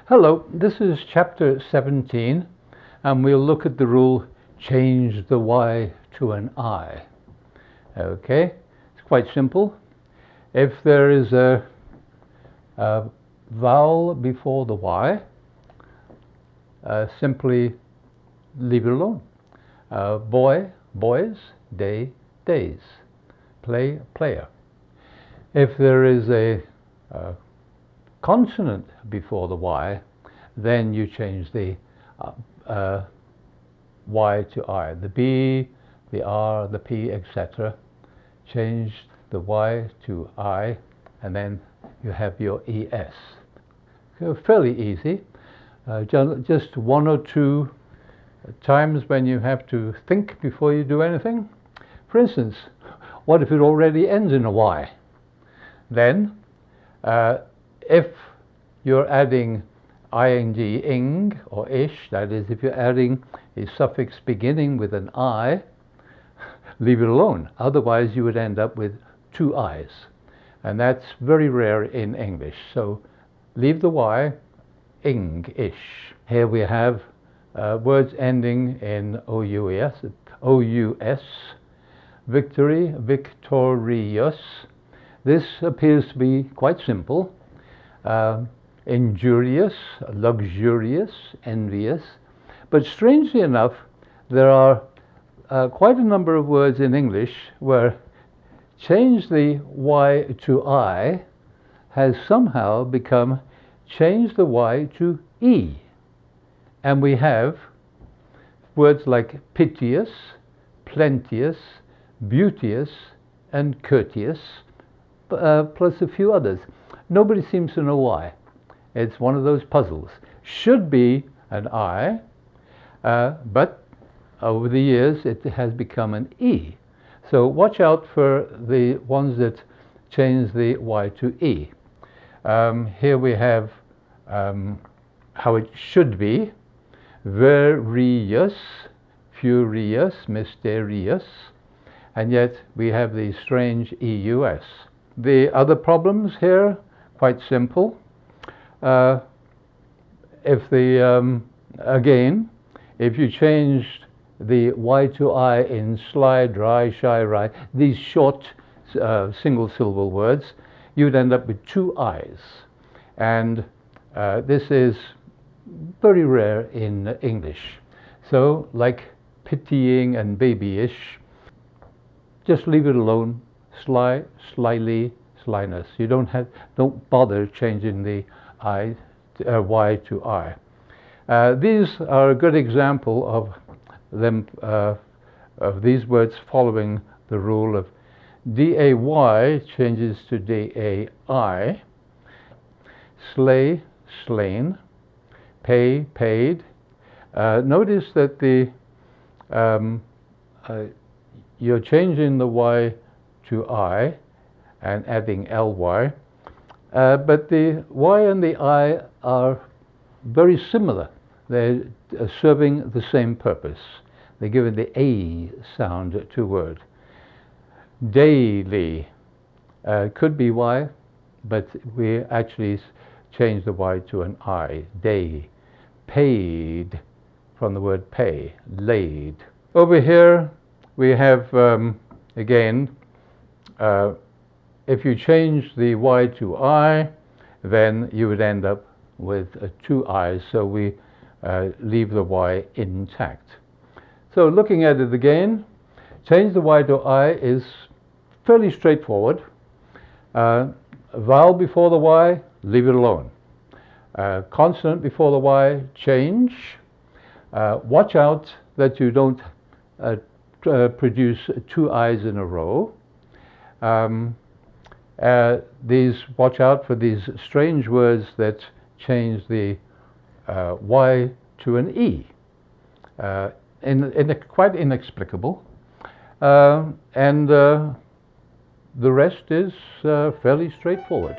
Hello, this is chapter 17 and we'll look at the rule change the Y to an I. Okay, it's quite simple. If there is a vowel before the Y, simply leave it alone. Boy, boys, day, days. Play, player. If there is a consonant before the Y, then you change the Y to I. The B, the R, the P, etc. Change the Y to I, and then you have your ES. So fairly easy. Just one or two times when you have to think before you do anything. For instance, what if it already ends in a Y? Then, if you're adding ing or ish, that is, if you're adding a suffix beginning with an I, leave it alone. Otherwise, you would end up with two I's. And that's very rare in English. So leave the Y, ing-ish. Here we have words ending in O-U-S, victory, victorious. This appears to be quite simple. Injurious, luxurious, envious. But strangely enough, there are quite a number of words in English where change the Y to I has somehow become change the Y to E. And we have words like piteous, plenteous, beauteous, and courteous, plus a few others. Nobody seems to know why. It's one of those puzzles. Should be an I, but over the years it has become an E. So watch out for the ones that change the Y to E. Here we have how it should be: various, furious, mysterious, and yet we have the strange EUS. The other problems here, quite simple. If you changed the Y to I in sly, dry, shy, wry, these short single syllable words, you'd end up with two I's. And this is very rare in English. So, like pitying and babyish, just leave it alone. Sly, slyly, slyness. You don't bother changing the Y to I. These are a good example of them, of these words following the rule of D-A-Y changes to D-A-I, slay, slain, pay, paid. Notice that you're changing the Y to I and adding ly, but the Y and the I are very similar. They're serving the same purpose. They're giving the A sound to word. Daily could be Y, but we actually change the Y to an I. Day. Paid, from the word pay. Laid. Over here we have again, if you change the Y to I, then you would end up with two I's, so we leave the Y intact. So looking at it again, change the Y to I is fairly straightforward. Vowel before the Y, leave it alone. Consonant before the Y, change. Watch out that you don't produce two I's in a row. Watch out for these strange words that change the Y to an E. Quite inexplicable. And the rest is fairly straightforward.